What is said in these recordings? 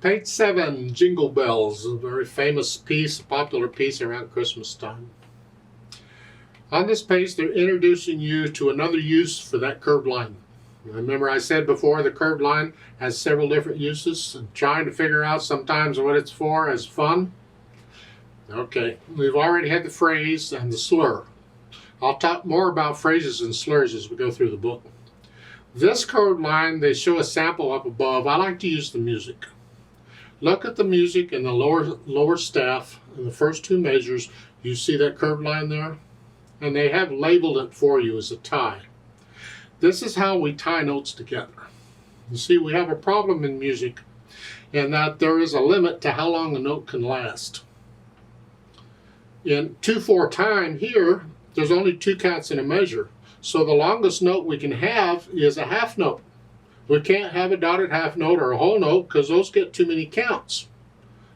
Page 7, Jingle Bells, a very famous piece, a popular piece around Christmas time. On this page, they're introducing you to another use for that curved line. Remember I said before, the curved line has several different uses, and trying to figure out sometimes what it's for is fun. Okay, we've already had the phrase and the slur. I'll talk more about phrases and slurs as we go through the book. This curved line, they show a sample up above. I like to use the music. Look at the music in the lower staff in the first two measures. You see that curved line there? And they have labeled it for you as a tie. This is how we tie notes together. You see, we have a problem in music in that there is a limit to how long a note can last. In 2/4 time here, there's only 2 counts in a measure. So the longest note we can have is a half note. We can't have a dotted half note or a whole note because those get too many counts.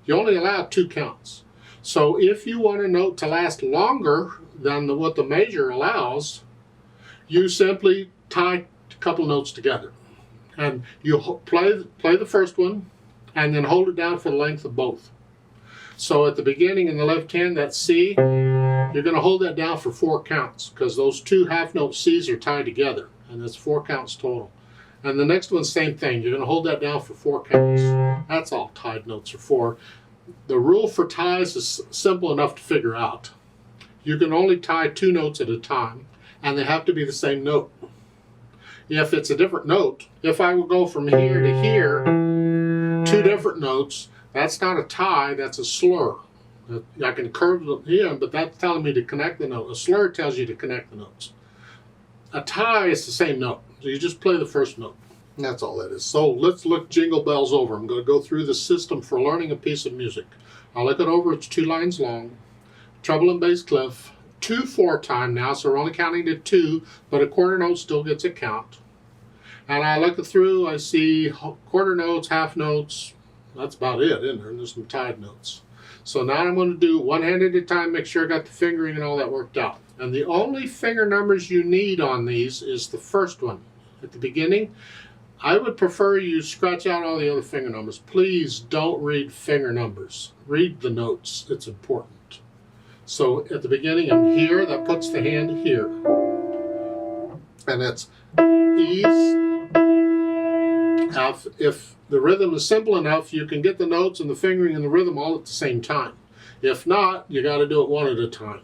You only allow 2 counts. So if you want a note to last longer than what the measure allows, you simply tie a couple notes together. And you play the first one and then hold it down for the length of both. So at the beginning in the left hand, that's C, you're going to hold that down for 4 counts because those 2 half note C's are tied together, and that's 4 counts total. And the next one, same thing. You're going to hold that down for 4 counts. That's all tied notes are for. The rule for ties is simple enough to figure out. You can only tie 2 notes at a time, and they have to be the same note. If it's a different note, if I would go from here to here, 2 different notes, that's not a tie, that's a slur. I can curve here, but that's telling me to connect the note. A slur tells you to connect the notes. A tie is the same note. So you just play the first note. That's all that is. So let's look Jingle Bells over. I'm going to go through the system for learning a piece of music. I'll look it over. It's 2 lines long. Treble and bass clef. 2/4 time now, so we're only counting to 2, but a quarter note still gets a count. And I look it through. I see quarter notes, half notes. That's about it, isn't there? And there's some tied notes. So now I'm going to do one hand at a time, make sure I got the fingering and all that worked out. And the only finger numbers you need on these is the first one. At the beginning, I would prefer you scratch out all the other finger numbers. Please don't read finger numbers. Read the notes. It's important. So at the beginning, I'm here. That puts the hand here. And that's E's. Now, if the rhythm is simple enough, you can get the notes and the fingering and the rhythm all at the same time. If not, you got to do it one at a time.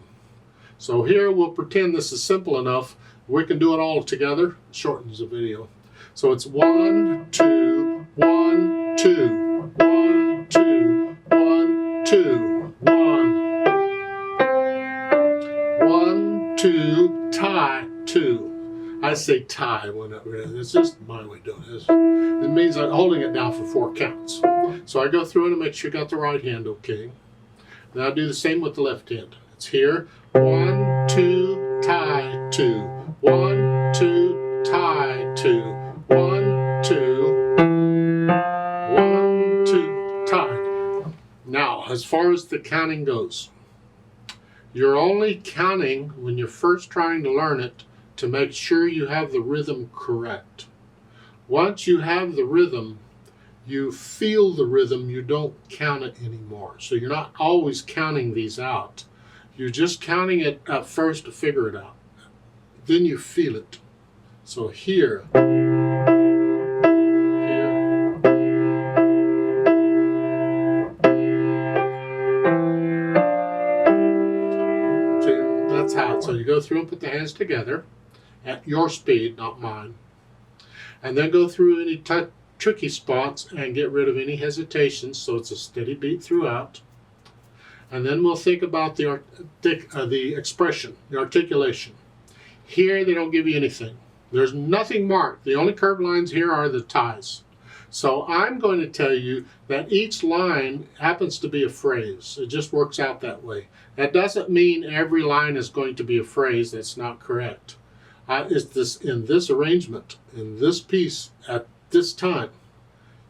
So here we'll pretend this is simple enough. We can do it all together. It shortens the video. So it's 1, 2, 1, 2, 1, 2, 1, 2, 1. 1, 2, tie, 2. I say tie when it's just my way of doing this. It means I'm holding it down for 4 counts. So I go through it and make sure I got the right hand okay. Then I'll do the same with the left hand. It's here. 1, 2, tie, 2. 1, 2, tie, 2. 1, 2. 1, 2, tie. Now, as far as the counting goes, you're only counting when you're first trying to learn it to make sure you have the rhythm correct. Once you have the rhythm, you feel the rhythm, you don't count it anymore. So you're not always counting these out. You're just counting it at first to figure it out. Then you feel it. So here, that's how. So you go through and put the hands together at your speed, not mine. And then go through any tricky spots and get rid of any hesitations so it's a steady beat throughout. And then we'll think about the expression, the articulation. Here they don't give you anything. There's nothing marked. The only curved lines here are the ties. So I'm going to tell you that each line happens to be a phrase. It just works out that way. That doesn't mean every line is going to be a phrase. That's not correct. In this arrangement, in this piece, at this time,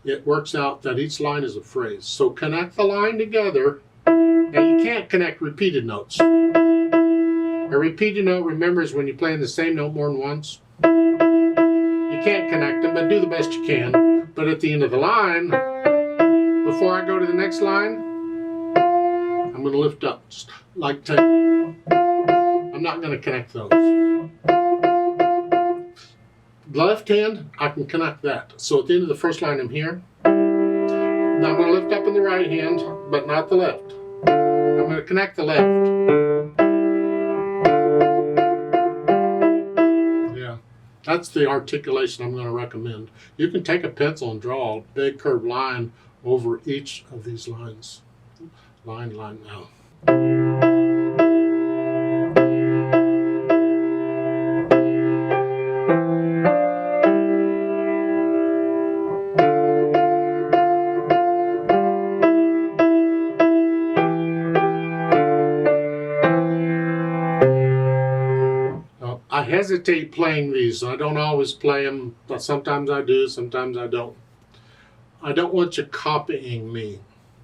it works out that each line is a phrase. So connect the line together. Now you can't connect repeated notes. A repeated note, remember, is when you're playing the same note more than once. You can't connect them, but do the best you can. But at the end of the line, Before I go to the next line, I'm going to lift up, just like tape. I'm not going to connect those. Left hand, I can connect that. So at the end of the first line, I'm here. Now I'm going to lift up in the right hand, but not the left. I'm going to connect the left. Yeah, that's the articulation I'm going to recommend. You can take a pencil and draw a big curved line over each of these lines. Line now. I hesitate playing these. I don't always play them, but sometimes I do, sometimes I don't. I don't want you copying me.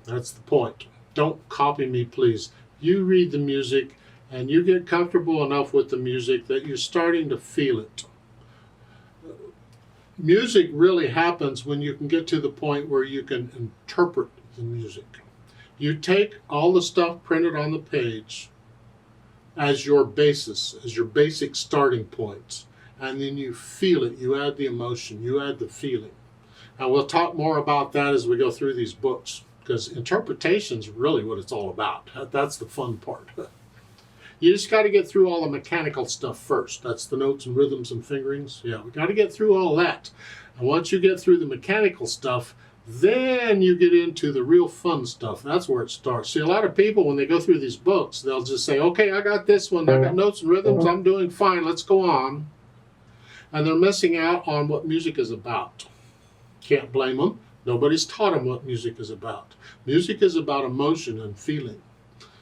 That's the point. Don't copy me, please. You read the music and you get comfortable enough with the music that you're starting to feel it. Music really happens when you can get to the point where you can interpret the music. You take all the stuff printed on the page as your basis, as your basic starting points, and then you feel it. You add the emotion, you add the feeling. And we'll talk more about that as we go through these books, because interpretation is really what it's all about. That's the fun part. You just got to get through all the mechanical stuff first. That's the notes and rhythms and fingerings. Yeah, we got to get through all that. And once you get through the mechanical stuff, then you get into the real fun stuff. That's where it starts. See, a lot of people, when they go through these books, they'll just say, okay, I got this one. I got notes and rhythms. I'm doing fine. Let's go on. And they're missing out on what music is about. Can't blame them. Nobody's taught them what music is about. Music is about emotion and feeling.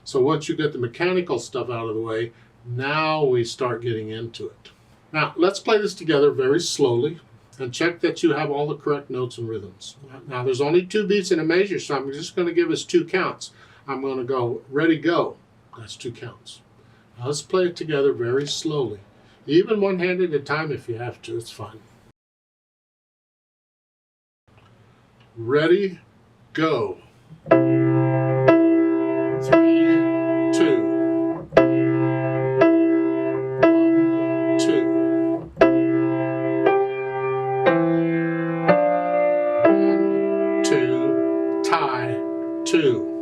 So once you get the mechanical stuff out of the way, now we start getting into it. Now, let's play this together very slowly and check that you have all the correct notes and rhythms. Now, there's only 2 beats in a measure, so I'm just going to give us 2 counts. I'm going to go, ready, go. That's 2 counts. Now, let's play it together very slowly. Even one hand at a time if you have to, it's fine. Ready, go. 3, 2. 1, 2. 1, 2. Tie, 2.